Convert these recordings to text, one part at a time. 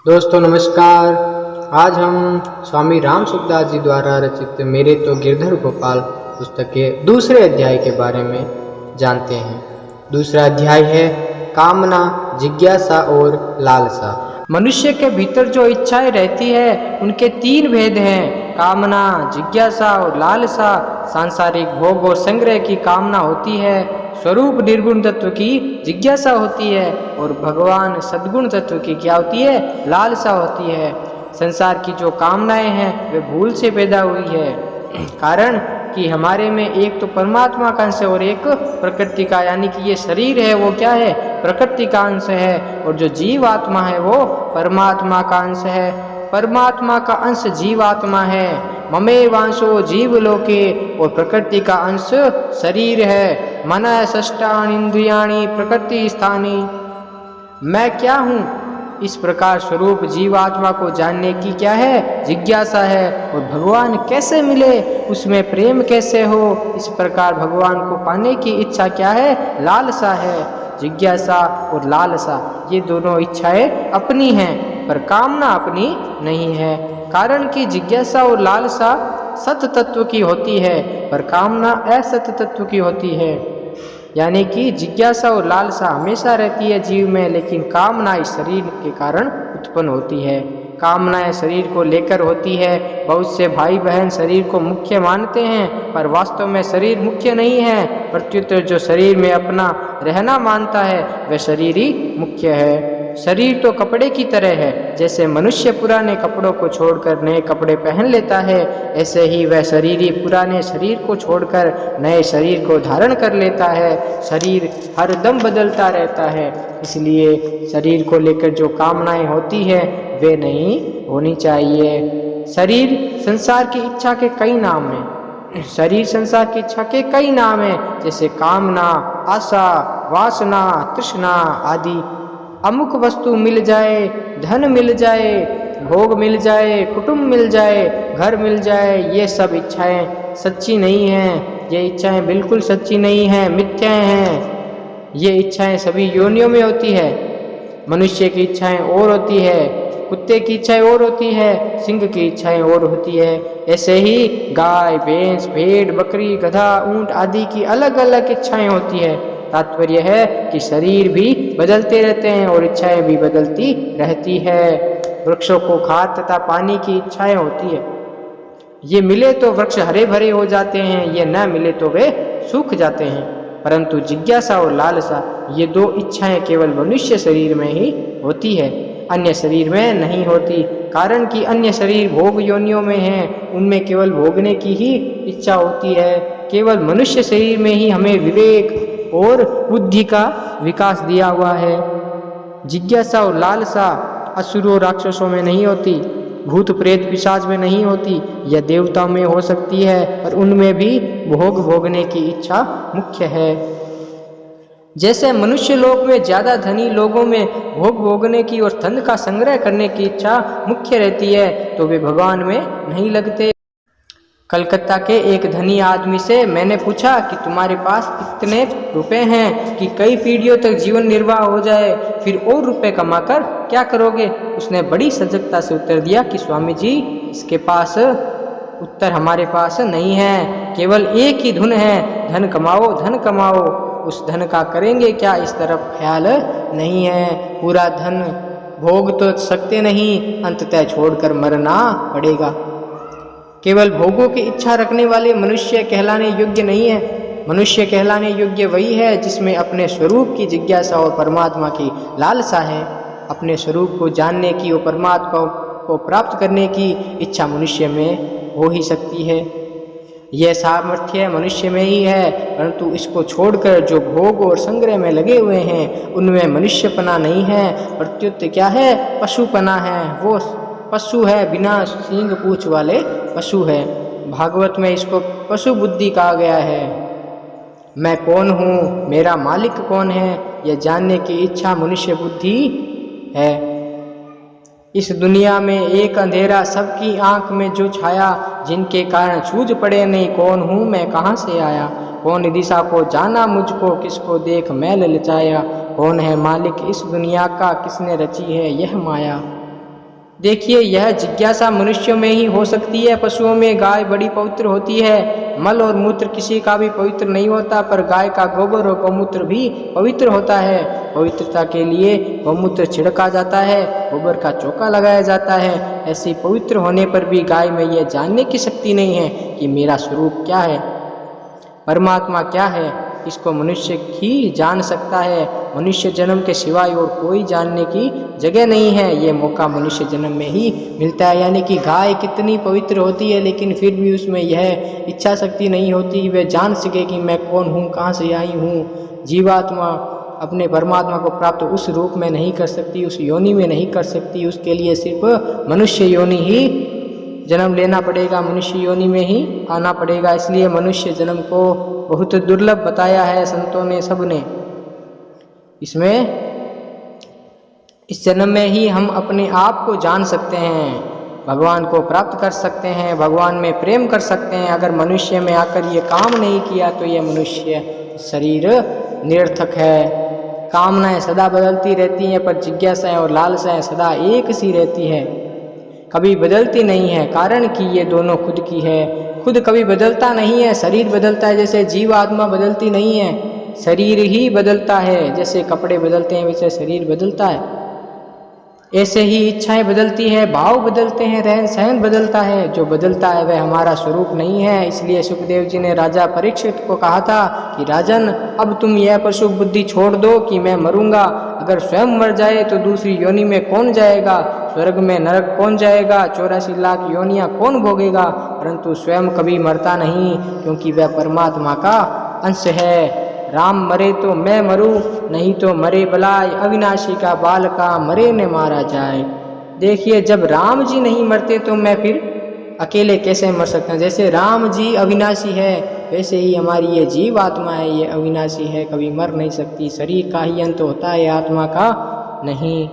दोस्तों नमस्कार। आज हम स्वामी राम सुखदास जी द्वारा रचित मेरे तो गिरधर गोपाल पुस्तक के दूसरे अध्याय के बारे में जानते हैं। दूसरा अध्याय है कामना, जिज्ञासा और लालसा। मनुष्य के भीतर जो इच्छाएं रहती है उनके तीन भेद हैं, कामना, जिज्ञासा और लालसा। सांसारिक भोग और संग्रह की कामना होती है, स्वरूप निर्गुण तत्व की जिज्ञासा होती है और भगवान सद्गुण तत्व की क्या होती है, लालसा होती है। संसार की जो कामनाएं हैं वे भूल से पैदा हुई है, कारण कि हमारे में एक तो परमात्मा का अंश है और एक प्रकृति का, यानी कि ये शरीर है वो क्या है, प्रकृति का अंश है, और जो जीवात्मा है वो परमात्मा का अंश है। परमात्मा का अंश जीवात्मा है, ममे वांशो जीव लोके, और प्रकृति का अंश शरीर है। मन षष्ठानि इंद्रियाणि प्रकृति स्थानी। मैं क्या हूँ, इस प्रकार स्वरूप जीवात्मा को जानने की क्या है, जिज्ञासा है। और भगवान कैसे मिले, उसमें प्रेम कैसे हो, इस प्रकार भगवान को पाने की इच्छा क्या है, लालसा है। जिज्ञासा और लालसा ये दोनों इच्छाएं अपनी हैं, पर कामना अपनी नहीं है। कारण कि जिज्ञासा और लालसा सत तत्व की होती है, पर कामना असत तत्व की होती है। यानी कि जिज्ञासा और लालसा हमेशा रहती है जीव में, लेकिन कामना इस शरीर के कारण उत्पन्न होती है। कामनाएं शरीर को लेकर होती है। बहुत से भाई बहन शरीर को मुख्य मानते हैं, पर वास्तव में शरीर मुख्य नहीं है। प्रत्युत्तर जो शरीर में अपना रहना मानता है वह शरीर ही मुख्य है। शरीर तो कपड़े की तरह है, जैसे मनुष्य पुराने कपड़ों को छोड़कर नए कपड़े पहन लेता है, ऐसे ही वह शरीर ही पुराने शरीर को छोड़कर नए शरीर को धारण कर लेता है। शरीर हर दम बदलता रहता है, इसलिए शरीर को लेकर जो कामनाएं होती है वे नहीं होनी चाहिए। शरीर संसार की इच्छा के कई नाम हैं। शरीर संसार की इच्छा के कई नाम हैं, जैसे कामना, आशा, वासना, तृष्णा आदि। अमुक वस्तु मिल जाए, धन मिल जाए, भोग मिल जाए, कुटुंब मिल जाए, घर मिल जाए, ये सब इच्छाएं सच्ची नहीं हैं। ये इच्छाएं बिल्कुल सच्ची नहीं हैं, मिथ्याएं हैं। ये इच्छाएं सभी योनियों में होती है। मनुष्य की इच्छाएं और होती है, कुत्ते की इच्छाएं और होती है, सिंह की इच्छाएं और होती है। ऐसे ही गाय, भैंस, भेड़, बकरी, गधा, ऊंट आदि की अलग अलग इच्छाएं होती है। तात्पर्य है कि शरीर भी बदलते रहते हैं और इच्छाएं भी बदलती रहती है। वृक्षों को खाद तथा पानी की इच्छाएं होती है। ये मिले तो वृक्ष हरे भरे हो जाते हैं, ये न मिले तो वे सूख जाते हैं। परंतु जिज्ञासा और लालसा ये दो इच्छाएं केवल मनुष्य शरीर में ही होती है, अन्य शरीर में नहीं होती। कारण कि अन्य शरीर भोग योनियों में हैं, उनमें केवल भोगने की ही इच्छा होती है। केवल मनुष्य शरीर में ही हमें विवेक और बुद्धि का विकास दिया हुआ है। जिज्ञासा और लालसा असुरों राक्षसों में नहीं होती, भूत प्रेत पिशाच में नहीं होती, यह देवताओं में हो सकती है, और उनमें भी भोग भोगने की इच्छा मुख्य है। जैसे मनुष्य लोक में ज्यादा धनी लोगों में भोग भोगने की और धन का संग्रह करने की इच्छा मुख्य रहती है, तो वे भगवान में नहीं लगते। कलकत्ता के एक धनी आदमी से मैंने पूछा कि तुम्हारे पास इतने रुपए हैं कि कई पीढ़ियों तक जीवन निर्वाह हो जाए, फिर और रुपए कमाकर क्या करोगे? उसने बड़ी सजगता से उत्तर दिया कि स्वामी जी, इसके पास उत्तर हमारे पास नहीं है, केवल एक ही धुन है, धन कमाओ, धन कमाओ। उस धन का करेंगे क्या, इस तरफ ख्याल नहीं है। पूरा धन भोग तो सकते नहीं, अंततः छोड़कर मरना पड़ेगा। केवल भोगों की इच्छा रखने वाले मनुष्य कहलाने योग्य नहीं है। मनुष्य कहलाने योग्य वही है जिसमें अपने स्वरूप की जिज्ञासा और परमात्मा की लालसा है। अपने स्वरूप को जानने की और परमात्मा को प्राप्त करने की इच्छा मनुष्य में हो ही सकती है। यह सामर्थ्य मनुष्य में ही है, परंतु इसको छोड़कर जो भोग और संग्रह में लगे हुए हैं उनमें मनुष्यपना नहीं है, प्रत्युत क्या है, पशुपना है। वो पशु है, बिना सींग पूंछ वाले पशु है। भागवत में इसको पशु बुद्धि कहा गया है। मैं कौन हूँ, मेरा मालिक कौन है, यह जानने की इच्छा मनुष्य बुद्धि है। इस दुनिया में एक अंधेरा सबकी आंख में जो छाया, जिनके कारण सूझ पड़े नहीं कौन हूँ मैं, कहाँ से आया। कौन दिशा को जाना मुझको, किसको देख मैं ललचाया। कौन है मालिक इस दुनिया का, किसने रची है यह माया। देखिए, यह जिज्ञासा मनुष्यों में ही हो सकती है। पशुओं में गाय बड़ी पवित्र होती है। मल और मूत्र किसी का भी पवित्र नहीं होता, पर गाय का गोबर और गौमूत्र भी पवित्र होता है। पवित्रता के लिए गौमूत्र छिड़का जाता है, गोबर का चौका लगाया जाता है। ऐसी पवित्र होने पर भी गाय में यह जानने की शक्ति नहीं है कि मेरा स्वरूप क्या है, परमात्मा क्या है। इसको मनुष्य ही जान सकता है। मनुष्य जन्म के सिवाय और कोई जानने की जगह नहीं है। ये मौका मनुष्य जन्म में ही मिलता है। यानी कि गाय कितनी पवित्र होती है, लेकिन फिर भी उसमें यह इच्छा शक्ति नहीं होती, वह जान सके कि मैं कौन हूँ, कहाँ से आई हूँ। जीवात्मा अपने परमात्मा को प्राप्त उस रूप में नहीं कर सकती, उस योनि में नहीं कर सकती। उसके लिए सिर्फ मनुष्य योनि ही जन्म लेना पड़ेगा, मनुष्य योनि में ही आना पड़ेगा। इसलिए मनुष्य जन्म को बहुत दुर्लभ बताया है संतों ने, सब ने। इस जन्म में ही हम अपने आप को जान सकते हैं, भगवान को प्राप्त कर सकते हैं, भगवान में प्रेम कर सकते हैं। अगर मनुष्य में आकर ये काम नहीं किया तो ये मनुष्य शरीर निरर्थक है। कामनाएं सदा बदलती रहती हैं, पर जिज्ञासाएं और लालसाएं सदा एक सी रहती है, कभी बदलती नहीं है। कारण कि ये दोनों खुद की है। खुद कभी बदलता नहीं है, शरीर बदलता है। जैसे जीव आत्मा बदलती नहीं है, शरीर ही बदलता है। जैसे कपड़े बदलते हैं वैसे शरीर बदलता है। ऐसे ही इच्छाएं बदलती है, भाव बदलते हैं, रहन सहन बदलता है। जो बदलता है वह हमारा स्वरूप नहीं है। इसलिए सुखदेव जी ने राजा परीक्षित को कहा था कि राजन, अब तुम यह पशु बुद्धि छोड़ दो कि मैं मरूंगा। अगर स्वयं मर जाए तो दूसरी योनि में कौन जाएगा, स्वर्ग में नरक कौन जाएगा, 84 लाख योनियां कौन भोगेगा। परंतु स्वयं कभी मरता नहीं, क्योंकि वह परमात्मा का अंश है। राम मरे तो मैं मरूं, नहीं तो मरे बलाय, अविनाशी का बाल का मरे न मारा जाए। देखिए, जब राम जी नहीं मरते तो मैं फिर अकेले कैसे मर सकता हूँ। जैसे राम जी अविनाशी है, वैसे ही हमारी ये जीव आत्मा है, ये अविनाशी है, कभी मर नहीं सकती। शरीर का ही अंत होता है, आत्मा का नहीं।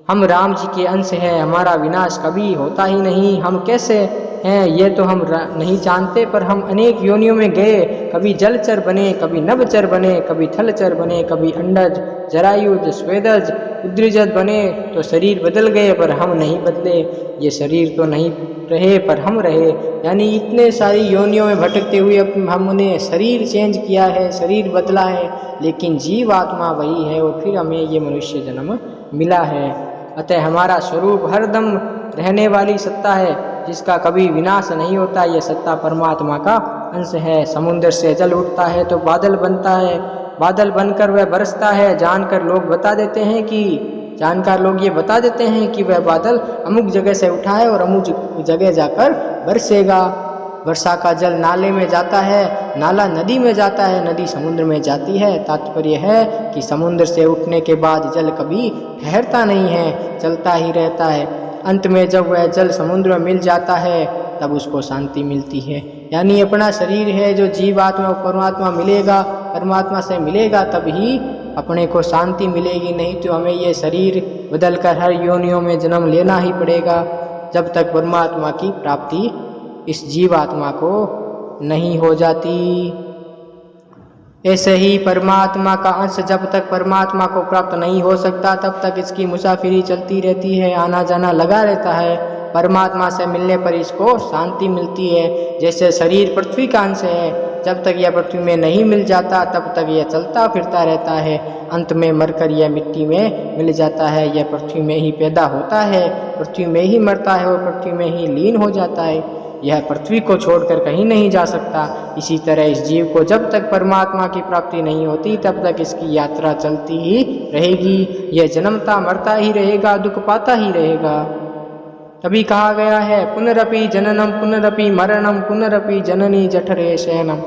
हम राम जी के अंश हैं, हमारा विनाश कभी होता ही नहीं। हम कैसे हैं ये तो हम नहीं जानते, पर हम अनेक योनियों में गए। कभी जलचर बने, कभी नभचर बने, कभी थलचर बने, कभी अंडज, जरायुज, स्वेदज, उद्रिजज बने। तो शरीर बदल गए पर हम नहीं बदले। ये शरीर तो नहीं रहे पर हम रहे। यानी इतने सारी योनियों में भटकते हुए हमने शरीर चेंज किया है, शरीर बदला है, लेकिन जीव आत्मा वही है। और फिर हमें ये मनुष्य जन्म मिला है। अतः हमारा स्वरूप हरदम रहने वाली सत्ता है, जिसका कभी विनाश नहीं होता। यह सत्ता परमात्मा का अंश है। समुद्र से जल उठता है तो बादल बनता है, बादल बनकर वह बरसता है। जानकार लोग ये बता देते हैं कि वह बादल अमुक जगह से उठा है और अमुक जगह जाकर बरसेगा। वर्षा का जल नाले में जाता है, नाला नदी में जाता है, नदी समुद्र में जाती है। तात्पर्य है कि समुद्र से उठने के बाद जल कभी ठहरता नहीं है, चलता ही रहता है। अंत में जब वह जल समुद्र में मिल जाता है तब उसको शांति मिलती है। यानी अपना शरीर है जो जीवात्मा परमात्मा मिलेगा, परमात्मा से मिलेगा तब ही अपने को शांति मिलेगी। नहीं तो हमें ये शरीर बदलकर हर योनियों में जन्म लेना ही पड़ेगा, जब तक परमात्मा की प्राप्ति इस जीवात्मा को नहीं हो जाती। ऐसे ही परमात्मा का अंश जब तक परमात्मा को प्राप्त नहीं हो सकता तब तक इसकी मुसाफिरी चलती रहती है, आना जाना लगा रहता है। परमात्मा से मिलने पर इसको शांति मिलती है। जैसे शरीर पृथ्वी का अंश है, जब तक यह पृथ्वी में नहीं मिल जाता तब तक यह चलता फिरता रहता है। अंत में मरकर यह मिट्टी में मिल जाता है। यह पृथ्वी में ही पैदा होता है, पृथ्वी में ही मरता है और पृथ्वी में ही लीन हो जाता है। यह पृथ्वी को छोड़कर कहीं नहीं जा सकता। इसी तरह इस जीव को जब तक परमात्मा की प्राप्ति नहीं होती तब तक इसकी यात्रा चलती ही रहेगी। यह जन्मता मरता ही रहेगा, दुख पाता ही रहेगा। तभी कहा गया है, पुनरपि जननम पुनरपि मरणम पुनरपि जननी जठरे शयनम।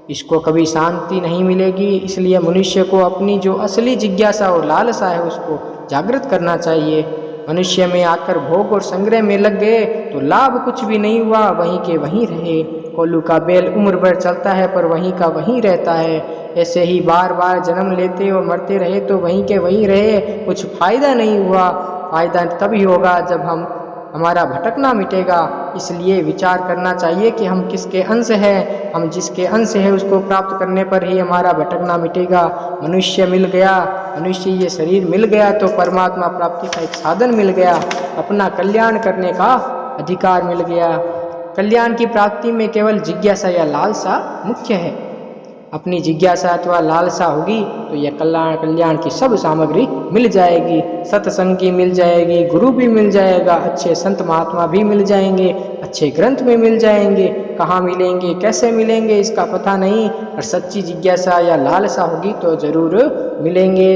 इसको कभी शांति नहीं मिलेगी। इसलिए मनुष्य को अपनी जो असली जिज्ञासा और लालसा है उसको जागृत करना चाहिए। मनुष्य में आकर भोग और संग्रह में लग गए तो लाभ कुछ भी नहीं हुआ, वहीं के वहीं रहे। कोल्लू का बैल उम्र भर चलता है पर वहीं का वहीं रहता है। ऐसे ही बार बार जन्म लेते और मरते रहे तो वहीं के वहीं रहे, कुछ फायदा नहीं हुआ। फायदा तभी होगा जब हमारा भटकना मिटेगा, इसलिए विचार करना चाहिए कि हम किसके अंश हैं। हम जिसके अंश हैं उसको प्राप्त करने पर ही हमारा भटकना मिटेगा। मनुष्य मिल गया, मनुष्य ये शरीर मिल गया तो परमात्मा प्राप्ति का एक साधन मिल गया, अपना कल्याण करने का अधिकार मिल गया। कल्याण की प्राप्ति में केवल जिज्ञासा या लालसा मुख्य है। अपनी जिज्ञासा अथवा लालसा होगी तो यह कल्याण की सब सामग्री मिल जाएगी। सत्संग की मिल जाएगी, गुरु भी मिल जाएगा, अच्छे संत महात्मा भी मिल जाएंगे, अच्छे ग्रंथ में मिल जाएंगे। कहाँ मिलेंगे, कैसे मिलेंगे इसका पता नहीं, और सच्ची जिज्ञासा या लालसा होगी तो जरूर मिलेंगे।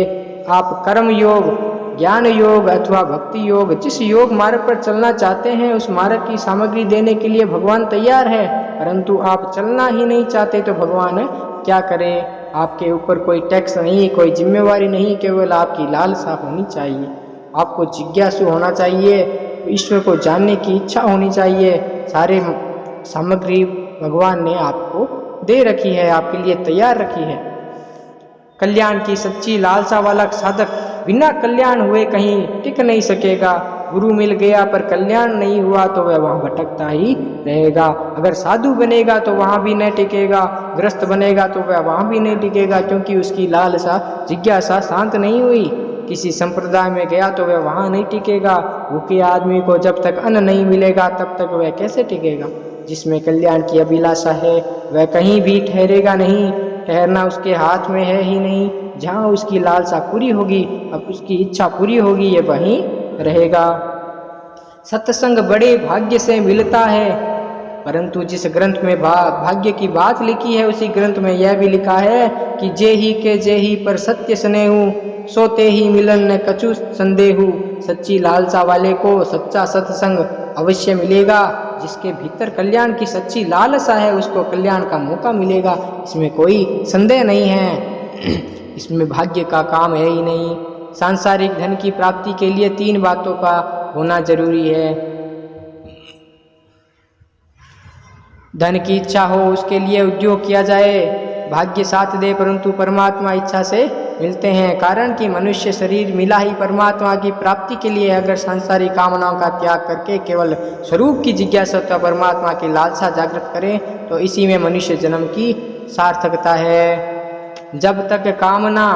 आप कर्म योग, ज्ञान योग अथवा भक्ति योग, जिस योग मार्ग पर चलना चाहते हैं उस मार्ग की सामग्री देने के लिए भगवान तैयार है, परंतु आप चलना ही नहीं चाहते तो भगवान क्या करें। आपके ऊपर कोई टैक्स नहीं, कोई जिम्मेवारी नहीं, केवल आपकी लालसा होनी चाहिए। आपको जिज्ञासु होना चाहिए, ईश्वर को जानने की इच्छा होनी चाहिए। सारे सामग्री भगवान ने आपको दे रखी है, आपके लिए तैयार रखी है। कल्याण की सच्ची लालसा वाला साधक बिना कल्याण हुए कहीं टिक नहीं सकेगा। गुरु मिल गया पर कल्याण नहीं हुआ तो वह वहाँ भटकता ही रहेगा। अगर साधु बनेगा तो वहाँ भी नहीं टिकेगा, ग्रस्त बनेगा तो वह वहाँ भी नहीं टिकेगा, क्योंकि उसकी लालसा जिज्ञासा शांत नहीं हुई। किसी संप्रदाय में गया तो वह वहाँ नहीं टिकेगा। भूखे आदमी को जब तक अन्न नहीं मिलेगा तब तक वह कैसे टिकेगा। जिसमें कल्याण की अभिलाषा है वह कहीं भी ठहरेगा नहीं, ठहरना उसके हाथ में है ही नहीं। जहाँ उसकी लालसा पूरी होगी, अब उसकी इच्छा पूरी होगी, ये वहीं रहेगा। सत्संग बड़े भाग्य से मिलता है, परंतु जिस ग्रंथ में भाग्य की बात लिखी है उसी ग्रंथ में यह भी लिखा है कि जे ही के जे ही पर सत्य स्नेहु, सोते ही मिलन न कछु संदेहु। सच्ची लालसा वाले को सच्चा सत्संग अवश्य मिलेगा। जिसके भीतर कल्याण की सच्ची लालसा है उसको कल्याण का मौका मिलेगा, इसमें कोई संदेह नहीं है। इसमें भाग्य का काम है ही नहीं। सांसारिक धन की प्राप्ति के लिए 3 बातों का होना जरूरी है। धन की इच्छा हो, उसके लिए उद्योग किया जाए, भाग्य साथ दे, परंतु परमात्मा इच्छा से मिलते हैं। कारण कि मनुष्य शरीर मिला ही परमात्मा की प्राप्ति के लिए। अगर सांसारिक कामनाओं का त्याग करके केवल स्वरूप की जिज्ञासा तथा परमात्मा की लालसा जागृत करें तो इसी में मनुष्य जन्म की सार्थकता है। जब तक कामना,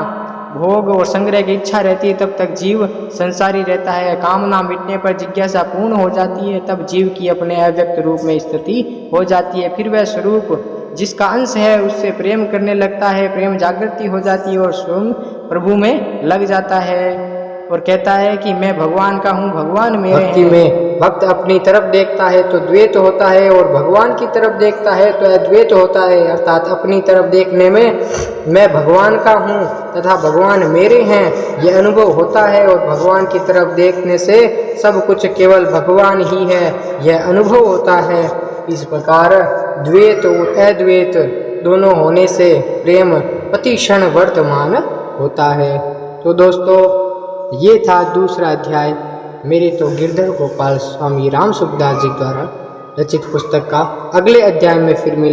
भोग और संग्रह की इच्छा रहती है तब तक जीव संसारी रहता है। कामना मिटने पर जिज्ञासा पूर्ण हो जाती है, तब जीव की अपने अव्यक्त रूप में स्थिति हो जाती है। फिर वह स्वरूप जिसका अंश है उससे प्रेम करने लगता है, प्रेम जागृति हो जाती है और स्वयं प्रभु में लग जाता है और कहता है कि मैं भगवान का हूँ, भगवान मेरे हैं। भक्ति में भक्त अपनी तरफ देखता है तो द्वैत होता है और भगवान की तरफ देखता है तो अद्वैत होता है। अर्थात अपनी तरफ देखने में मैं भगवान का हूँ तथा भगवान मेरे हैं यह अनुभव होता है, और भगवान की तरफ देखने से सब कुछ केवल भगवान ही है यह अनुभव होता है। इस प्रकार द्वैत और अद्वैत दोनों होने से प्रेम प्रति क्षण वर्तमान होता है। तो दोस्तों, ये था दूसरा अध्याय मेरे तो गिरधर गोपाल स्वामी राम सुखदास जी द्वारा रचित पुस्तक का। अगले अध्याय में फिर मिले।